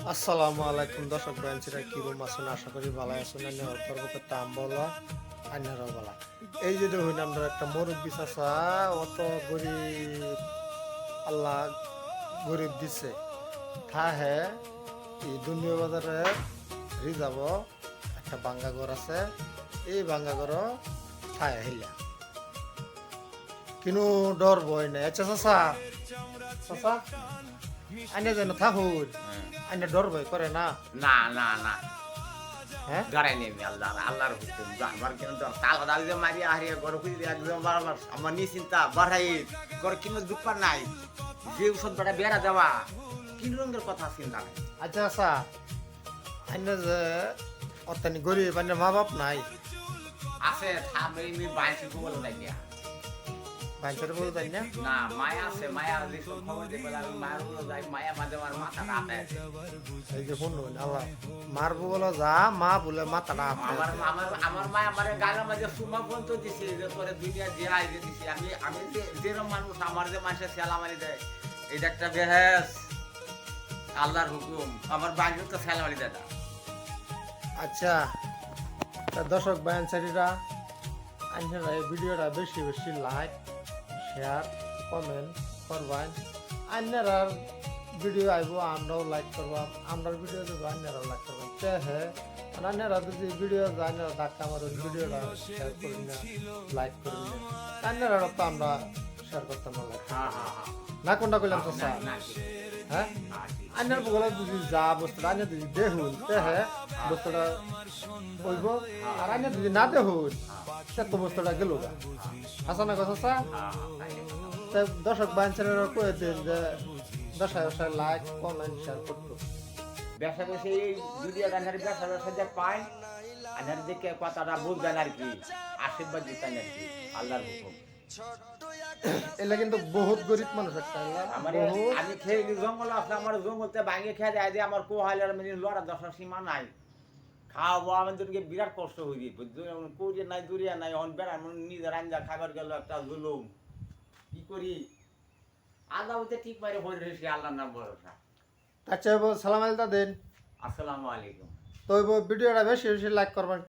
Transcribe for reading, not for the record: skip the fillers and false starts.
আসসালামু আলাইকুম দর্শক বেঞ্চিরা কিরম আছেন আশা করি ভালো আছেন পর্বতের বলা আন্যারাও বলা এই যে দেখুন আমরা একটা মুরব্বী চাচা অত গরিব আল্লাহ গরিব দিছে থা হে এই দুনিয়া বাজারে রিজার্ভ একটা বাঙ্গা ঘর আছে এই বাঙ্গা ঘর ঠায় হইলা কিন্তু ডর ভয় নাই আচ্ছা চাচা চাচা আইনে যেন থাকুন আইনে ডর ভয় করে না না না না হ্যাঁ ডরাই নেই আল্লাহর হুকুম আমার কিন্তু তালা দালি যে মারিয়া হারিয়া ঘর খুঁজে একদম বারবার আমার নিশ্চিন্তা বাড়াই ঘর কিনে দুঃখ নাই যে ওষুধ বেটা বেড়া দেওয়া তিন রঙের কথা চিন্তা নাই আচ্ছা আচ্ছা আইনে যে অত্যানি গরিব আইনে মা বাপ নাই আছে সামনে বাইশে বলে নাই দিয়া বাইশের বলে তাই না না মায়া আছে মায়া যেসব খবর দেখবে আমি মায়ের বলে যাই মায়া মাঝে আমার মাথা কাটে এই যে শুনুন আল্লাহ মারবো বলো যা মা বলে মাথাটা আমার আমার আমার মা আমার গালের মাঝে সুমা পর্যন্ত দিছে যে পরে দুনিয়া যে আই দিছে আমি আমি যে যেরকম মানুষ আমার যে মানুষের সেলামারি দেয় এটা একটা বেহেস আল্লাহর হুকুম আমার বাইরে তো সেলামারি দেয় না আচ্ছা তা দর্শক বায়ানচারীরা আপনারা এই ভিডিওটা বেশি বেশি লাইক শেয়ার কমেন্ট করবেন আপনারা ভিডিও আইব আমরাও লাইক করবাম আমরা ভিডিও দেবো আপনারাও লাইক করবেন তে হ্যাঁ আপনারা যদি ভিডিও যায় না ডাক্তার আমার ভিডিওটা শেয়ার করি না লাইক করি না আপনারা তো আমরা শেয়ার করতাম না লাইক হ্যাঁ হ্যাঁ হ্যাঁ না কোনটা কইলাম তো স্যার না হ্যাঁ আইনার বলে যদি যা বস্তুটা আইনা যদি দেখুন তে হ্যাঁ বস্তুটা কইব আর আইনা যদি না দেখুন সে তো বস্তুটা গেল গা আসা না কথা স্যার দর্শক বাঞ্চারের কয়ে দিন যে দশায় লাইক কমেন্ট শেয়ার করতো ব্যবসা বেশি দুনিয়া গান্ধারি ব্যবসা ব্যবসা যে পায় আর দেখে কথাটা বুঝবেন আর কি আশীর্বাদ দিতেন আর কি আল্লাহর হুকুম এলা কিন্তু বহুত গরিব মানুষ একটা আমার আমি খেয়ে জঙ্গল আছে আমার জঙ্গলতে ভাঙে খেয়ে দেয় যে আমার কোহাইলার মানে লড়া দশার সীমা নাই খাওয়াবো আমাদেরকে বিরাট কষ্ট হয়ে দিই কোরিয়া নাই দুরিয়া নাই অন বেড়ার মানে নিজের আঞ্জা খাবার গেল একটা জুলুম কি করি আল্লাহ হতে ঠিক মারে হয়ে রয়েছে আল্লাহর নাম ভরসা আচ্ছা সালাম আলাইকুম দেন আসসালামু আলাইকুম তো ভিডিওটা বেশি বেশি লাইক করবেন